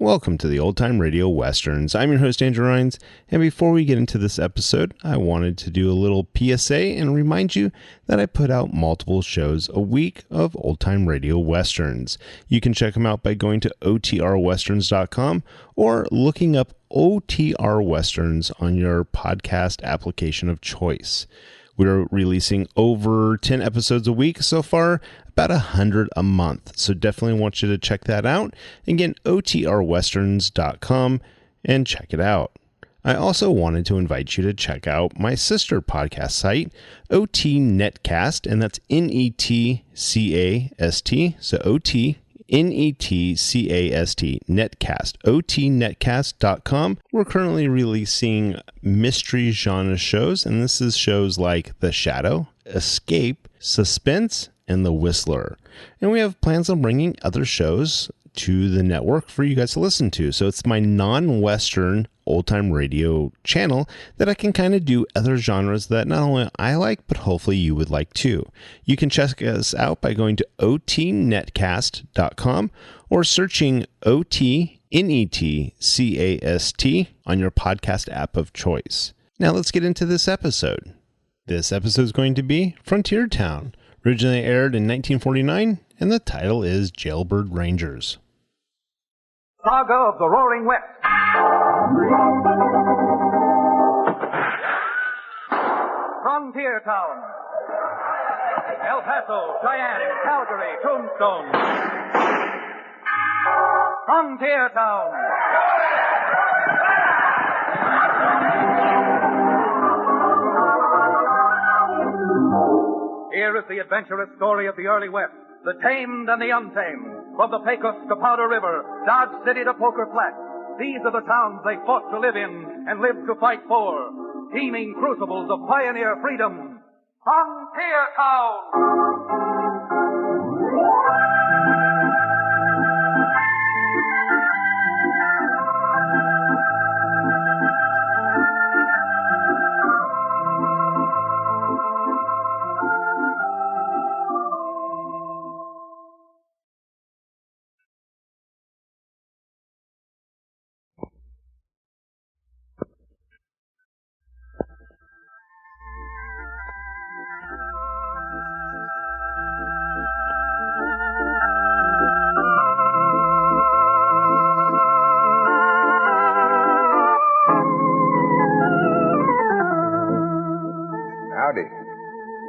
Welcome to the Old Time Radio Westerns. I'm your host, Andrew Rhines, and before we get into this episode, I wanted to do a little PSA and remind you that I put out multiple shows a week of Old Time Radio Westerns. You can check them out by going to otrwesterns.com or looking up OTR Westerns on your podcast application of choice. We're releasing over 10 episodes a week so far, about 100 a month. So definitely want you to check that out. Again, otrwesterns.com and check it out. I also wanted to invite you to check out my sister podcast site, OT Netcast, and that's Netcast. So OT Netcast, Netcast, otnetcast.com. We're currently releasing mystery genre shows, and this is shows like The Shadow, Escape, Suspense, and The Whistler. And we have plans on bringing other shows to the network for you guys to listen to. So it's my non-Western old-time radio channel that I can kind of do other genres that not only I like, but hopefully you would like too. You can check us out by going to otnetcast.com or searching OTNETCAST on your podcast app of choice. Now let's get into this episode. This episode is going to be Frontier Town. Originally aired in 1949, and the title is Jailbird Rangers. Saga of the Roaring West. Frontier Town. El Paso, Cheyenne, Calgary, Tombstone. Frontier Town. Here is the adventurous story of the early West, the tamed and the untamed. From the Pecos to Powder River, Dodge City to Poker Flat. These are the towns they fought to live in and lived to fight for. Teeming crucibles of pioneer freedom. Frontier Town!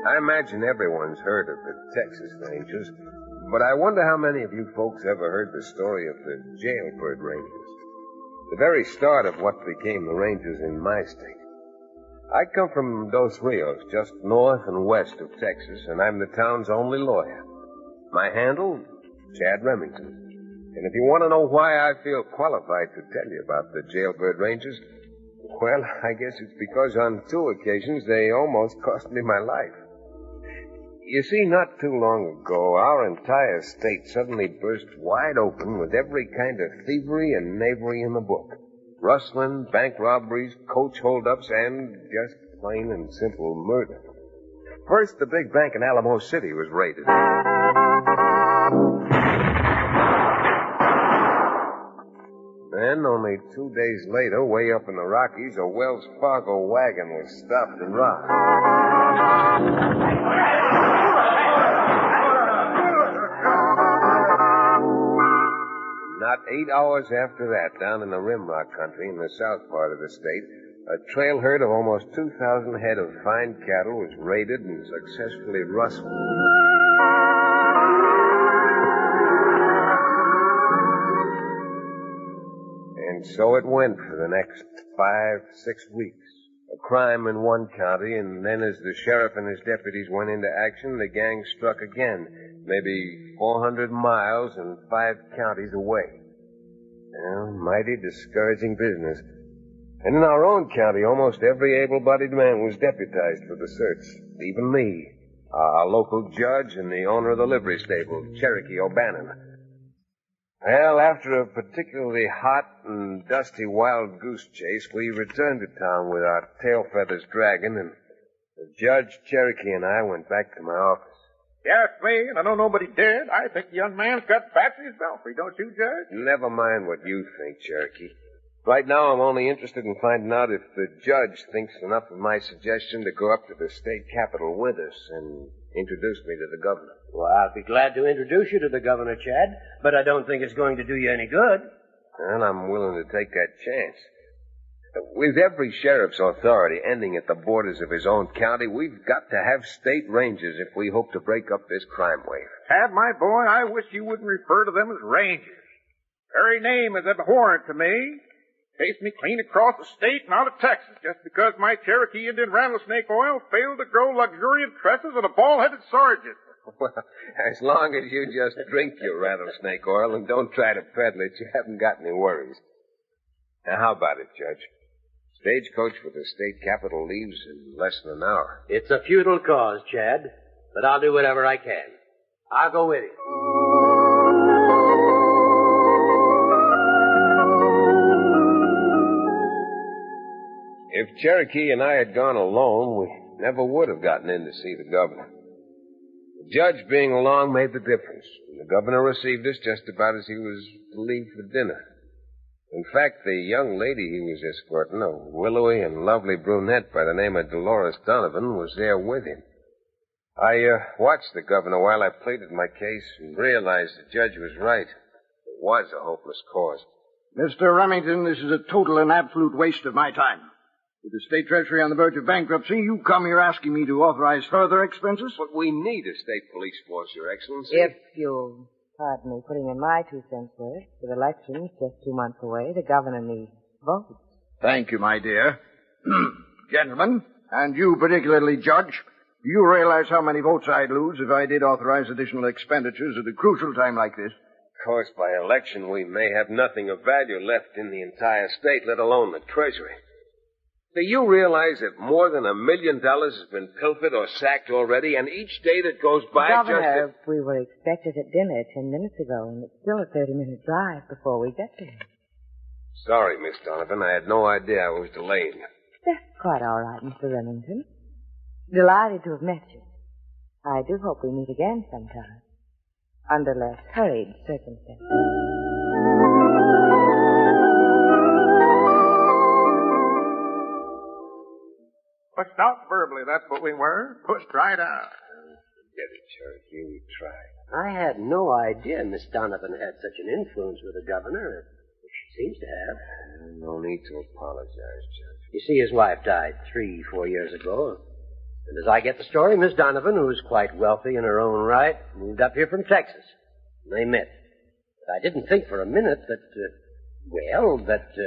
I imagine everyone's heard of the Texas Rangers, but I wonder how many of you folks ever heard the story of the Jailbird Rangers, the very start of what became the Rangers in my state. I come from Dos Rios, just north and west of Texas, and I'm the town's only lawyer. My handle, Chad Remington. And if you want to know why I feel qualified to tell you about the Jailbird Rangers, well, I guess it's because on 2 occasions they almost cost me my life. You see, not too long ago, our entire state suddenly burst wide open with every kind of thievery and knavery in the book. Rustling, bank robberies, coach holdups, and just plain and simple murder. First, the big bank in Alamo City was raided. Then, only 2 days later, way up in the Rockies, a Wells Fargo wagon was stopped and robbed. Not 8 hours after that, down in the Rimrock country in the south part of the state, a trail herd of almost 2,000 head of fine cattle was raided and successfully rustled. And so it went for the next 5-6 weeks. A crime in one county, and then as the sheriff and his deputies went into action, the gang struck again, maybe 400 miles and 5 counties away. Well, mighty discouraging business. And in our own county, almost every able-bodied man was deputized for the search. Even me, our local judge and the owner of the livery stable, Cherokee O'Bannon. Well, after a particularly hot and dusty wild goose chase, we returned to town with our tail feathers dragging, and Judge Cherokee and I went back to my office. You ask me, and I know nobody did. I think the young man's got bats in his belfry, don't you, Judge? Never mind what you think, Cherokee. Right now, I'm only interested in finding out if the judge thinks enough of my suggestion to go up to the state capitol with us and introduce me to the governor. Well, I'll be glad to introduce you to the governor, Chad, but I don't think it's going to do you any good. And I'm willing to take that chance. With every sheriff's authority ending at the borders of his own county, we've got to have state rangers if we hope to break up this crime wave. Tad, my boy, I wish you wouldn't refer to them as rangers. Very name is abhorrent to me. Chased me clean across the state and out of Texas just because my Cherokee Indian rattlesnake oil failed to grow luxuriant tresses on a bald-headed sergeant. Well, as long as you just drink your rattlesnake oil and don't try to peddle it, you haven't got any worries. Now, how about it, Judge? Stagecoach for the state capitol leaves in less than an hour. It's a futile cause, Chad, but I'll do whatever I can. I'll go with you. If Cherokee and I had gone alone, we never would have gotten in to see the governor. The judge being along made the difference. The governor received us just about as he was to leave for dinner. In fact, the young lady he was escorting, a willowy and lovely brunette by the name of Dolores Donovan, was there with him. I watched the governor while I pleaded my case and realized the judge was right. It was a hopeless cause. Mr. Remington, this is a total and absolute waste of my time. With the state treasury on the verge of bankruptcy, you come here asking me to authorize further expenses? But we need a state police force, Your Excellency. If you'll pardon me putting in my 2 cents worth, with elections just 2 months away, the governor needs votes. Thank you, my dear. Gentlemen, and you particularly, Judge, do you realize how many votes I'd lose if I did authorize additional expenditures at a crucial time like this? Of course, by election, we may have nothing of value left in the entire state, let alone the treasury. Do you realize that more than $1 million has been pilfered or sacked already, and each day that goes by Governor, we were expected at dinner 10 minutes ago, and it's still a 30-minute drive before we get there. Sorry, Miss Donovan. I had no idea I was delaying you. That's quite all right, Mr. Remington. Delighted to have met you. I do hope we meet again sometime, under less hurried circumstances. Pushed out verbally, that's what we were. Pushed right out. Forget it, Cherokee. We tried. I had no idea Miss Donovan had such an influence with the governor, as she seems to have. No need to apologize, Judge. You see, his wife died 3-4 years ago. And as I get the story, Miss Donovan, who's quite wealthy in her own right, moved up here from Texas. And they met. But I didn't think for a minute that,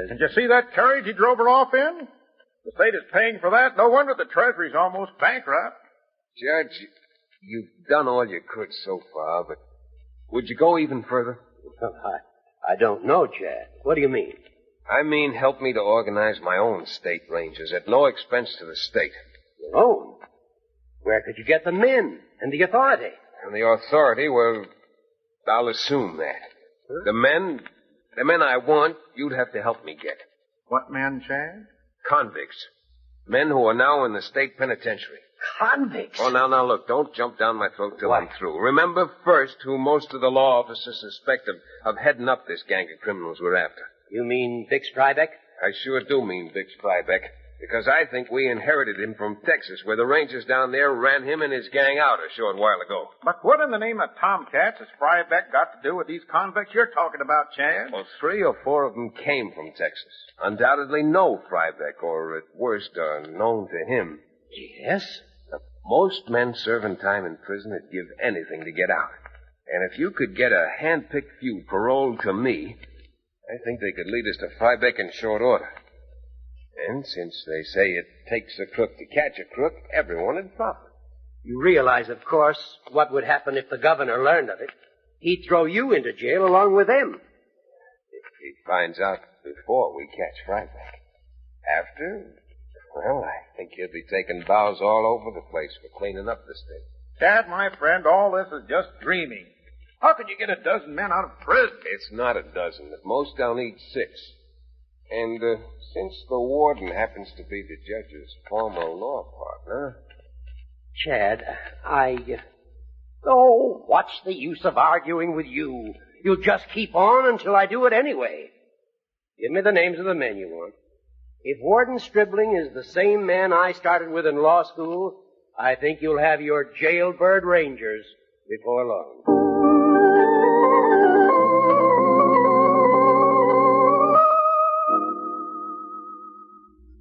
Did you see that carriage he drove her off in? The state is paying for that. No wonder the Treasury's almost bankrupt. Judge, you've done all you could so far, but would you go even further? Well, I don't know, Chad. What do you mean? I mean help me to organize my own state rangers at no expense to the state. Your own? Where could you get the men and the authority? And the authority, well, I'll assume that. Huh? The men I want, you'd have to help me get. What men, Chad? Convicts. Men who are now in the state penitentiary. Convicts? Oh, now, look, don't jump down my throat till I'm through. Remember first who most of the law officers suspect of heading up this gang of criminals we're after. You mean Vic Strybeck? I sure do mean Vic Strybeck, because I think we inherited him from Texas, where the rangers down there ran him and his gang out a short while ago. But what in the name of tomcats has Strybeck got to do with these convicts you're talking about, Chad? Well, 3 or 4 of them came from Texas. Undoubtedly know Strybeck, or at worst are known to him. Yes? Most men serving time in prison would give anything to get out. And if you could get a hand-picked few paroled to me, I think they could lead us to Strybeck in short order. And since they say it takes a crook to catch a crook, everyone would profit. You realize, of course, what would happen if the governor learned of it. He'd throw you into jail along with them. If he finds out before we catch Strybeck. After, well, I think he'll be taking bows all over the place for cleaning up the state. Chad, my friend, all this is just dreaming. How could you get a dozen men out of prison? It's not a dozen. At most, I'll need 6. And since the warden happens to be the judge's former law partner... Chad, I Oh, what's the use of arguing with you? You'll just keep on until I do it anyway. Give me the names of the men you want. If Warden Stribling is the same man I started with in law school, I think you'll have your Jailbird Rangers before long.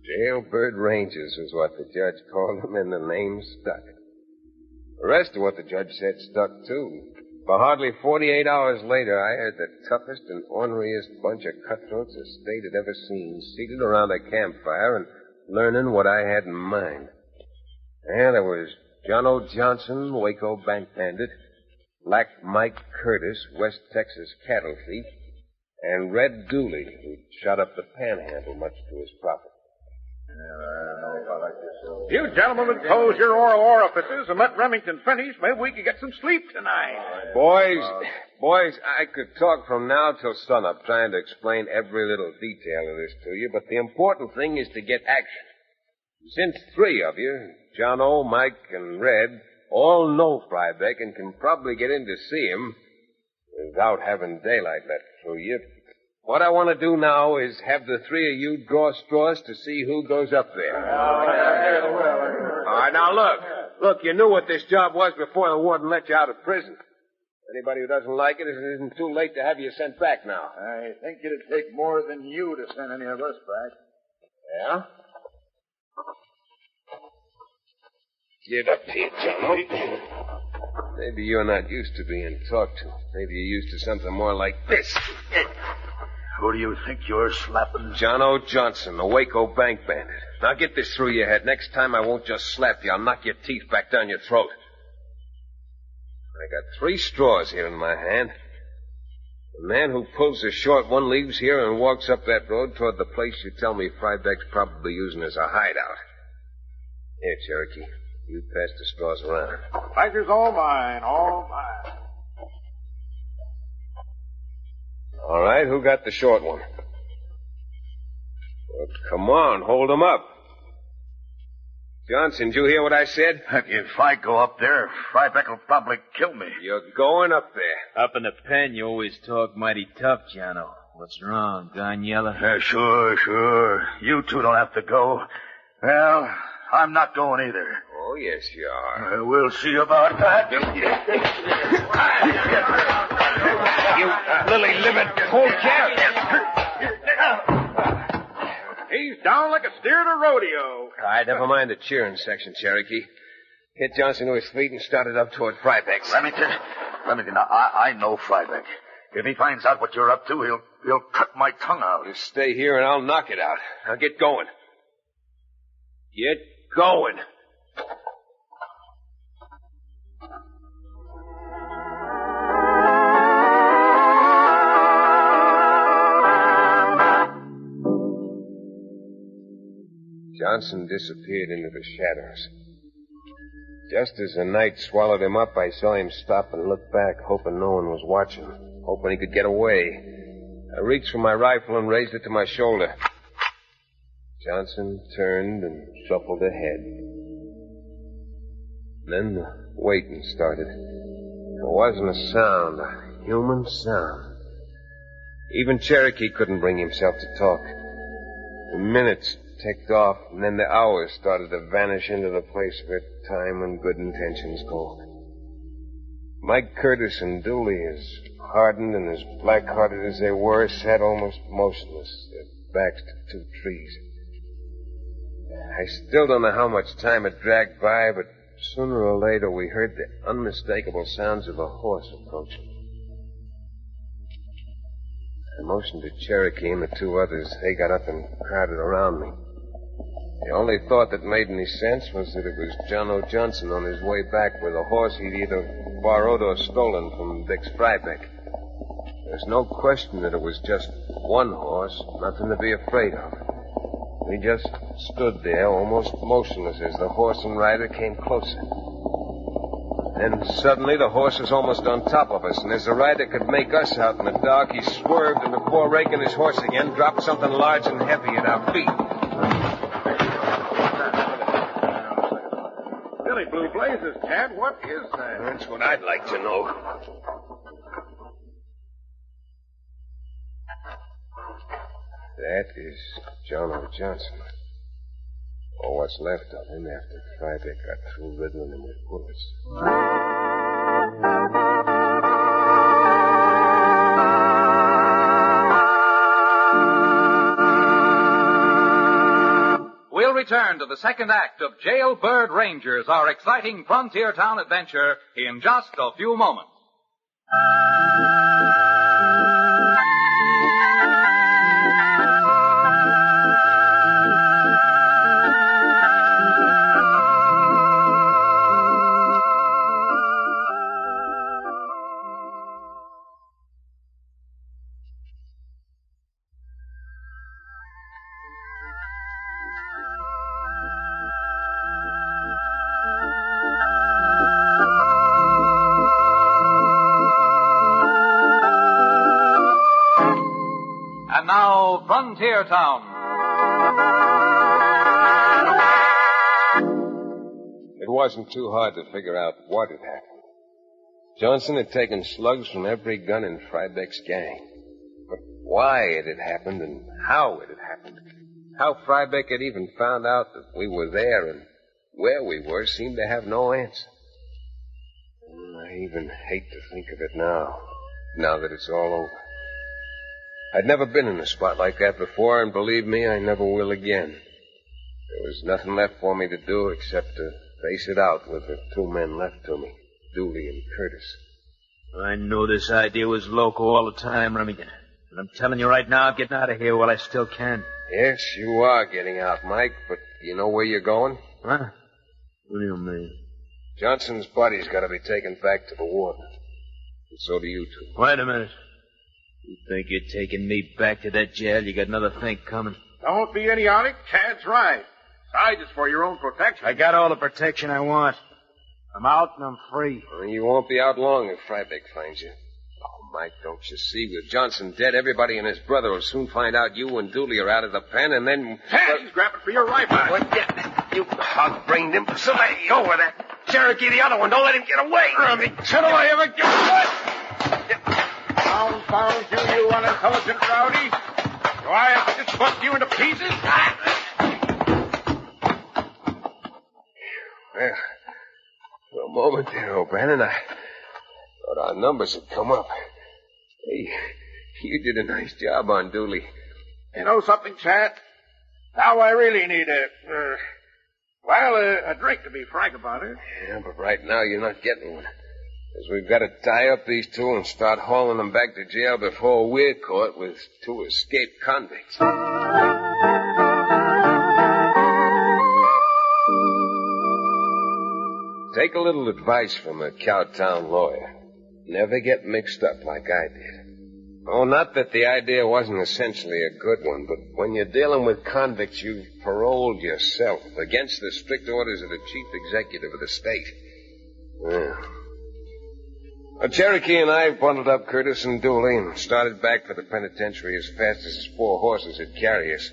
Jailbird Rangers was what the judge called them, and the name stuck. The rest of what the judge said stuck, too. For hardly 48 hours later, I heard the toughest and orneriest bunch of cutthroats the state had ever seen, seated around a campfire and learning what I had in mind. And there was John O. Johnson, Waco bank bandit, Black Mike Curtis, West Texas cattle thief, and Red Dooley, who shot up the panhandle much to his profit. You gentlemen would close your oral orifices and let Remington finish. Maybe we could get some sleep tonight. Boys, I could talk from now till sunup trying to explain every little detail of this to you, but the important thing is to get action. Since three of you, John O., Mike, and Red, all know Frybeck and can probably get in to see him without having daylight let through you, what I want to do now is have the three of you draw straws to see who goes up there. All right, now look, you knew what this job was before the warden let you out of prison. Anybody who doesn't like it, it isn't too late to have you sent back now. I think it'd take more than you to send any of us back. Yeah? Get up here, John. Maybe you're not used to being talked to. Maybe you're used to something more like this. Who do you think you're slapping? John O. Johnson, the Waco bank bandit. Now get this through your head. Next time I won't just slap you. I'll knock your teeth back down your throat. I got 3 straws here in my hand. The man who pulls the short one leaves here and walks up that road toward the place you tell me Frybeck's probably using as a hideout. Here, Cherokee. You pass the straws around. Pleasure's all mine, all mine. All right, who got the short one? Well, come on, hold him up. Johnson, did you hear what I said? If I go up there, Frybeck will probably kill me. You're going up there. Up in the pen, you always talk mighty tough, Jono. What's wrong, gone yellow? Sure. You two don't have to go. Well, I'm not going either. Oh, yes, you are. We'll see about that. You lily-livered polecat. He's down like a steer at a rodeo. All right, never mind the cheering section, Cherokee. Hit Johnson to his feet and started up toward Frybeck's. Remington, I know Frybeck. If he finds out what you're up to, he'll cut my tongue out. You stay here and I'll knock it out. Now get going. Get going. Johnson disappeared into the shadows. Just as the night swallowed him up, I saw him stop and look back, hoping no one was watching, hoping he could get away. I reached for my rifle and raised it to my shoulder. Johnson turned and shuffled ahead. Then the waiting started. There wasn't a sound, a human sound. Even Cherokee couldn't bring himself to talk. The minutes ticked off, and then the hours started to vanish into the place where time and good intentions go. Mike Curtis and Dooley, as hardened and as black-hearted as they were, sat almost motionless, their backs to 2 trees. I still don't know how much time had dragged by, but sooner or later we heard the unmistakable sounds of a horse approaching. I motioned to Cherokee and the 2 others. They got up and crowded around me. The only thought that made any sense was that it was John O. Johnson on his way back with a horse he'd either borrowed or stolen from Dix Frybeck. There's no question that it was just one horse, nothing to be afraid of. We just stood there, almost motionless, as the horse and rider came closer. Then suddenly the horse was almost on top of us, and as the rider could make us out in the dark, he swerved, and before raking his horse again, dropped something large and heavy at our feet. Holy blue blazes, Chad. What is that? That's what I'd like to know. That is John O. Johnson. Or what's left of him after Frybeck got through riddling him with bullets. We'll return to the second act of Jailbird Rangers, our exciting frontier town adventure, in just a few moments. And now, Frontier Town. It wasn't too hard to figure out what had happened. Johnson had taken slugs from every gun in Frybeck's gang. But why it had happened and how it had happened, how Frybeck had even found out that we were there and where we were seemed to have no answer. I even hate to think of it now that it's all over. I'd never been in a spot like that before, and believe me, I never will again. There was nothing left for me to do except to face it out with the two men left to me, Dooley and Curtis. I know this idea was loco all the time, Remington. And I'm telling you right now, I'm getting out of here while I still can. Yes, you are getting out, Mike, but you know where you're going? Huh? What do you mean? Johnson's body's got to be taken back to the warden. And so do you two. Wait a minute. You think you're taking me back to that jail? You got another thing coming. Don't be idiotic. Chad's right. Besides, it's for your own protection. I got all the protection I want. I'm out and I'm free. Well, you won't be out long if Frybeck finds you. Oh, Mike, don't you see? With Johnson dead, everybody and his brother will soon find out you and Dooley are out of the pen, and then... Chad, he's grabbing for your rifle. What? Get you hog-brained imbecile. Hey, over that Cherokee, the other one. Don't let him get away. Till I ever get away. Confound you, you unintelligent rowdy. Do I have to just bust you into pieces? Well, for a moment there, O'Brien, I thought our numbers had come up. Hey, you did a nice job on Dooley. You know something, Chad? Now I really need a drink, to be frank about it. Yeah, but right now you're not getting one. Because we've got to tie up these two and start hauling them back to jail before we're caught with two escaped convicts. Take a little advice from a Cowtown lawyer. Never get mixed up like I did. Oh, not that the idea wasn't essentially a good one, but when you're dealing with convicts, you've paroled yourself against the strict orders of the chief executive of the state. Yeah. Well, Cherokee and I bundled up Curtis and Dooley and started back for the penitentiary as fast as his 4 horses would carry us.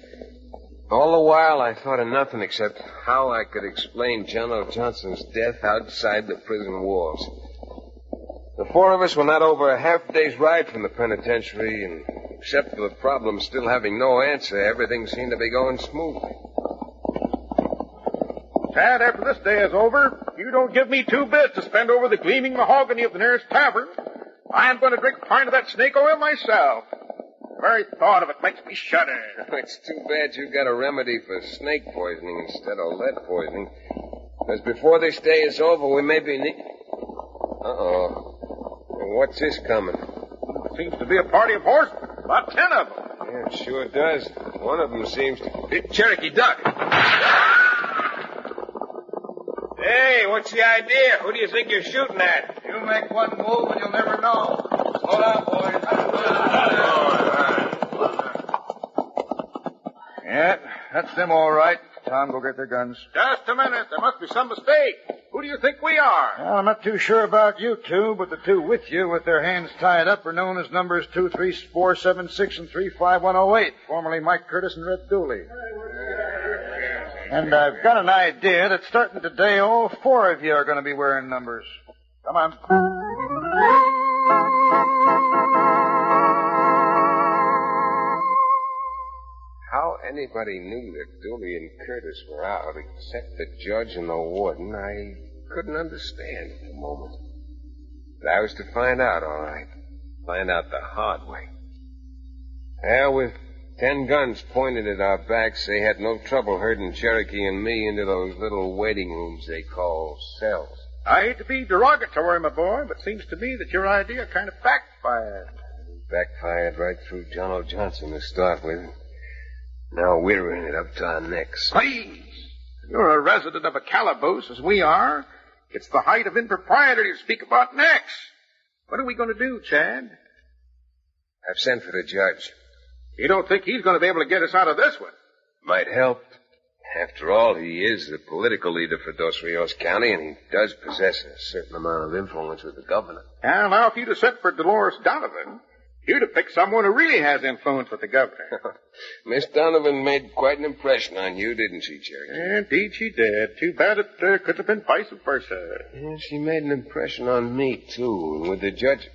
All the while, I thought of nothing except how I could explain John O. Johnson's death outside the prison walls. The 4 of us were not over a half-day's ride from the penitentiary, and except for the problem still having no answer, everything seemed to be going smoothly. Chad, after this day is over, you don't give me 2 bits to spend over the gleaming mahogany of the nearest tavern, I'm going to drink a pint of that snake oil myself. The very thought of it makes me shudder. It's too bad you got a remedy for snake poisoning instead of lead poisoning. Because before this day is over, we may be... Uh-oh. What's this coming? It seems to be a party of horsemen. About 10 of them. Yeah, it sure does. One of them seems to... Cherokee, duck. Hey, what's the idea? Who do you think you're shooting at? You make one move and you'll never know. Hold on, boys. Yeah, that's them all right. Tom, go get their guns. Just a minute. There must be some mistake. Who do you think we are? Well, I'm not too sure about you two, but the two with you with their hands tied up are known as numbers 23476 and 35108, formerly Mike Curtis and Red Dooley. And I've got an idea that starting today, all four of you are going to be wearing numbers. Come on. How anybody knew that Dooley and Curtis were out, except the judge and the warden, I couldn't understand at the moment. But I was to find out, all right. Find out the hard way. Well, with 10 guns pointed at our backs, they had no trouble herding Cherokee and me into those little waiting rooms they call cells. I hate to be derogatory, my boy, but seems to me that your idea kind of backfired. Backfired right through John O. Johnson to start with. Now we're in it up to our necks. Please. You're a resident of a calaboose, as we are. It's the height of impropriety to speak about necks. What are we going to do, Chad? I've sent for the judge. You don't think he's going to be able to get us out of this one? Might help. After all, he is the political leader for Dos Rios County, and he does possess a certain amount of influence with the governor. And now, if you'd have sent for Dolores Donovan, you'd have picked someone who really has influence with the governor. Miss Donovan made quite an impression on you, didn't she, Cherokee? Indeed she did. Too bad it could have been vice versa. Yeah, she made an impression on me, too. And with the judge...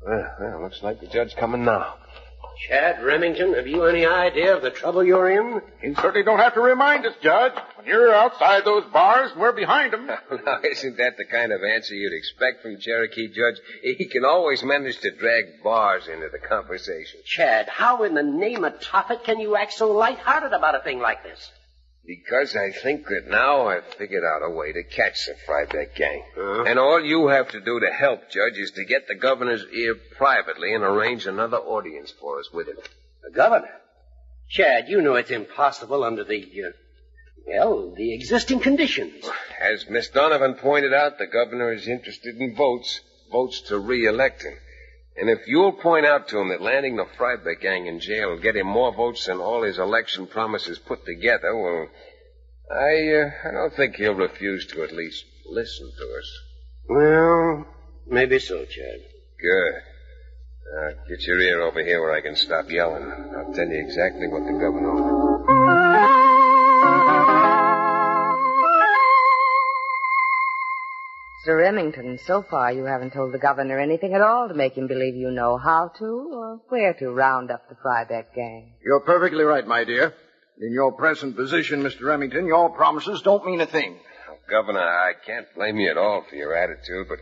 Well, looks like the judge's coming now. Chad Remington, have you any idea of the trouble you're in? You certainly don't have to remind us, Judge. When you're outside those bars, we're behind them. Now, isn't that the kind of answer you'd expect from Cherokee Judge? He can always manage to drag bars into the conversation. Chad, how in the name of Tophet can you act so lighthearted about a thing like this? Because I think that now I've figured out a way to catch the Frybeck gang. And all you have to do to help, Judge, is to get the governor's ear privately and arrange another audience for us with him. The governor? Chad, you know it's impossible under the existing conditions. As Miss Donovan pointed out, the governor is interested in votes to re-elect him. And if you'll point out to him that landing the Frybeck gang in jail will get him more votes than all his election promises put together, well, I don't think he'll refuse to at least listen to us. Well, maybe so, Chad. Good. Get your ear over here where I can stop yelling. I'll tell you exactly what the governor ordered. Mr. Remington, so far you haven't told the governor anything at all to make him believe you know how to or where to round up the Frybeck gang. You're perfectly right, my dear. In your present position, Mr. Remington, your promises don't mean a thing. Oh, Governor, I can't blame you at all for your attitude, but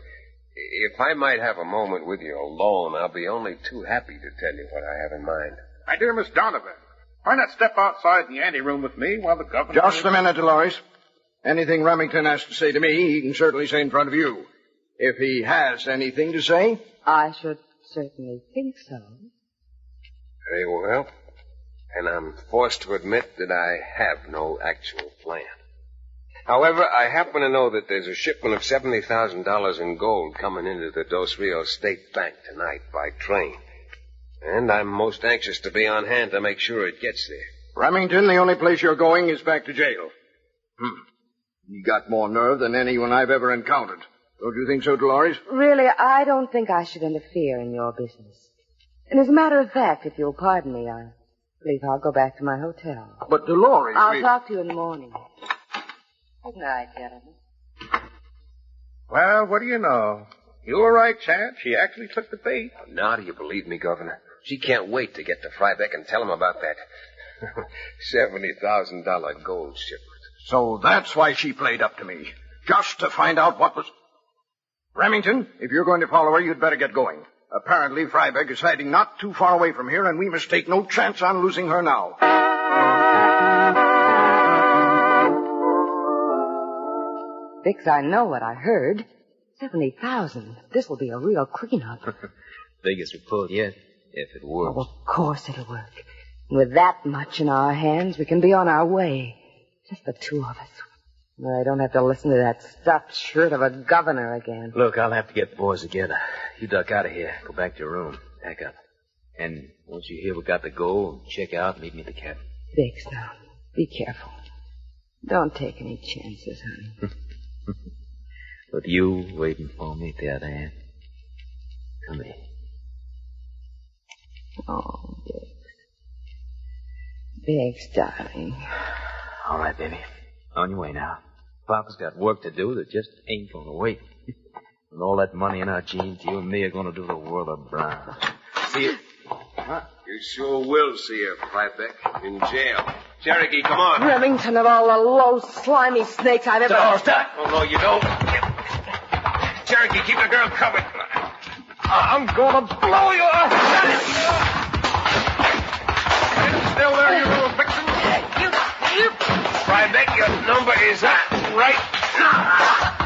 if I might have a moment with you alone, I'll be only too happy to tell you what I have in mind. My dear Miss Donovan, why not step outside in the anteroom with me while the governor... Just a minute, Dolores. Anything Remington has to say to me, he can certainly say in front of you. If he has anything to say. I should certainly think so. Very well. And I'm forced to admit that I have no actual plan. However, I happen to know that there's a shipment of $70,000 in gold coming into the Dos Rios State Bank tonight by train. And I'm most anxious to be on hand to make sure it gets there. Remington, the only place you're going is back to jail. You got more nerve than anyone I've ever encountered. Don't you think so, Dolores? Really, I don't think I should interfere in your business. And as a matter of fact, if you'll pardon me, I believe I'll go back to my hotel. But Dolores... I'll talk to you in the morning. Good night, gentlemen. Well, what do you know? You were right, Chad. She actually took the bait. Now do you believe me, Governor? She can't wait to get to Frybeck and tell him about that $70,000 gold shipment. So that's why she played up to me. Just to find out what was... Remington, if you're going to follow her, you'd better get going. Apparently, Frybeck is hiding not too far away from here, and we must take no chance on losing her now. Bix, I know what I heard. 70,000. This will be a real cleanup. Biggest report yet, if it works. Oh, of course it'll work. With that much in our hands, we can be on our way. Just the two of us. I don't have to listen to that stuffed shirt of a governor again. Look, I'll have to get the boys together. You duck out of here. Go back to your room. Pack up. And once you hear we got the gold, check out and meet me at the cabin. Bix, now, be careful. Don't take any chances, honey. With you waiting for me at the other end. Come here. Oh, Bix. Bix, darling. All right, baby. On your way now. Papa's got work to do that just ain't going to wait. With all that money in our jeans, you and me are going to do the world of brown. See you. Huh? You sure will see her, Frybeck, in jail. Cherokee, come on. Remington, of all the low, slimy snakes I've ever... Stop. Oh, no, you don't. Cherokee, keep the girl covered. I'm gonna blow you up. Still there, you little vixen? Frybeck, your number is up right now.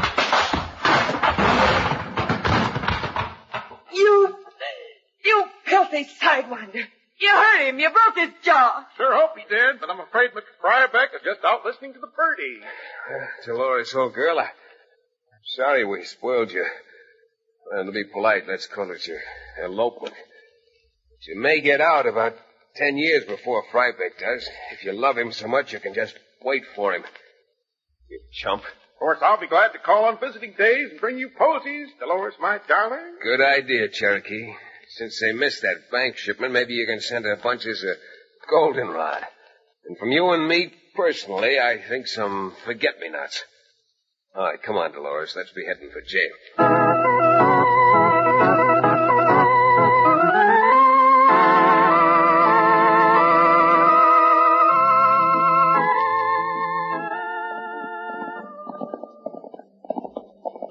You filthy sidewinder. You hurt him. You broke his jaw. Sure hope he did, but I'm afraid Mr. Frybeck is just out listening to the birdie. Dolores, old girl, I'm sorry we spoiled you. And to be polite, let's call it your elopement. But you may get out about 10 years before Frybeck does. If you love him so much, you can just wait for him. You chump. Of course, I'll be glad to call on visiting days and bring you posies, Dolores, my darling. Good idea, Cherokee. Since they missed that bank shipment, maybe you can send her bunches of goldenrod. And from you and me, personally, I think some forget-me-nots. All right, come on, Dolores. Let's be heading for jail.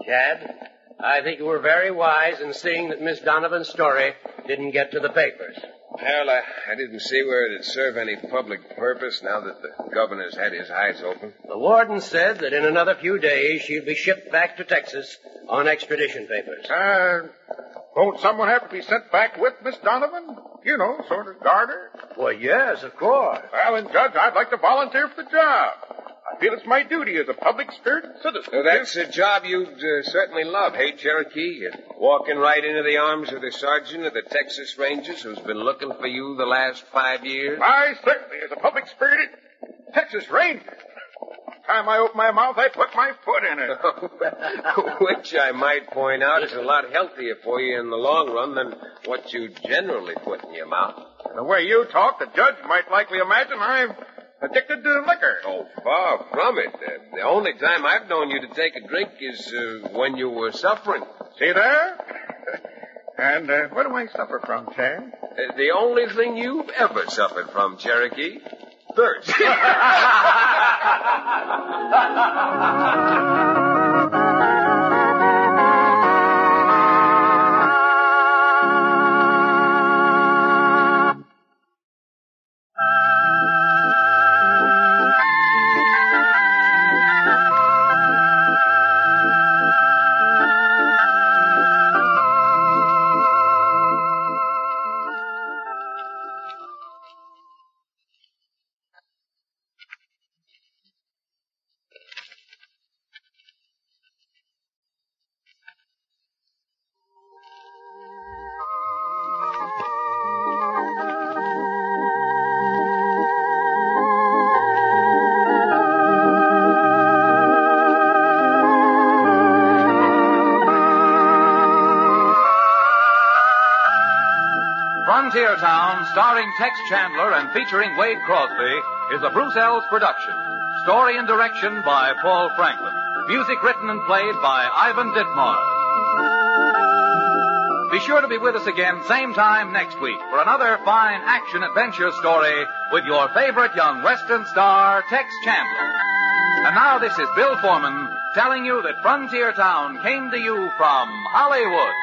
Chad, I think you were very wise in seeing that Miss Donovan's story didn't get to the papers. Well, I didn't see where it'd serve any public purpose now that the governor's had his eyes open. The warden said that in another few days she'll be shipped back to Texas on extradition papers. Won't someone have to be sent back with Miss Donovan? You know, sort of guard her? Well, yes, of course. Well, then, Judge, I'd like to volunteer for the job. I feel it's my duty as a public-spirited citizen. So that's a job you'd certainly love, hey, Cherokee? You're walking right into the arms of the sergeant of the Texas Rangers who's been looking for you the last 5 years? I certainly, as a public-spirited Texas Ranger. Time I open my mouth, I put my foot in it. Which I might point out is a lot healthier for you in the long run than what you generally put in your mouth. The way you talk, the judge might likely imagine I'm addicted to liquor. Oh, far from it. The only time I've known you to take a drink is when you were suffering. See there? And what do I suffer from, Chad? The only thing you've ever suffered from, Cherokee. Thirst. Frontier Town, starring Tex Chandler and featuring Wade Crosby, is a Bruce Ells production. Story and direction by Paul Franklin. Music written and played by Ivan Ditmar. Be sure to be with us again same time next week for another fine action-adventure story with your favorite young Western star, Tex Chandler. And now this is Bill Foreman telling you that Frontier Town came to you from Hollywood.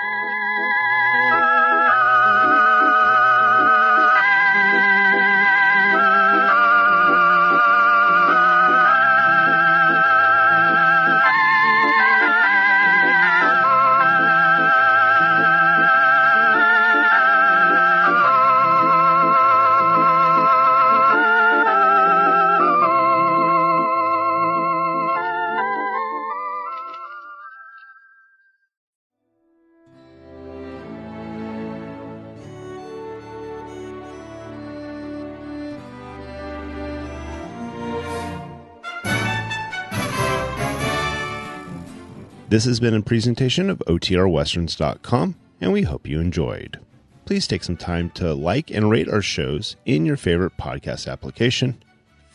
This has been a presentation of OTRWesterns.com, and we hope you enjoyed. Please take some time to like and rate our shows in your favorite podcast application.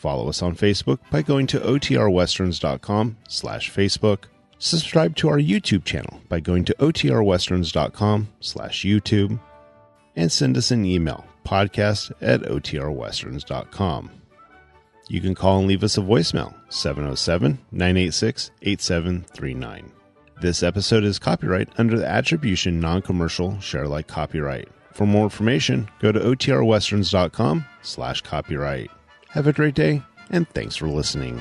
Follow us on Facebook by going to otrwesterns.com/Facebook. Subscribe to our YouTube channel by going to otrwesterns.com/YouTube. And send us an email, podcast@otrwesterns.com. You can call and leave us a voicemail, 707-986-8739. This episode is copyright under the Attribution Non-Commercial Share Alike Copyright. For more information, go to otrwesterns.com/copyright. Have a great day, and thanks for listening.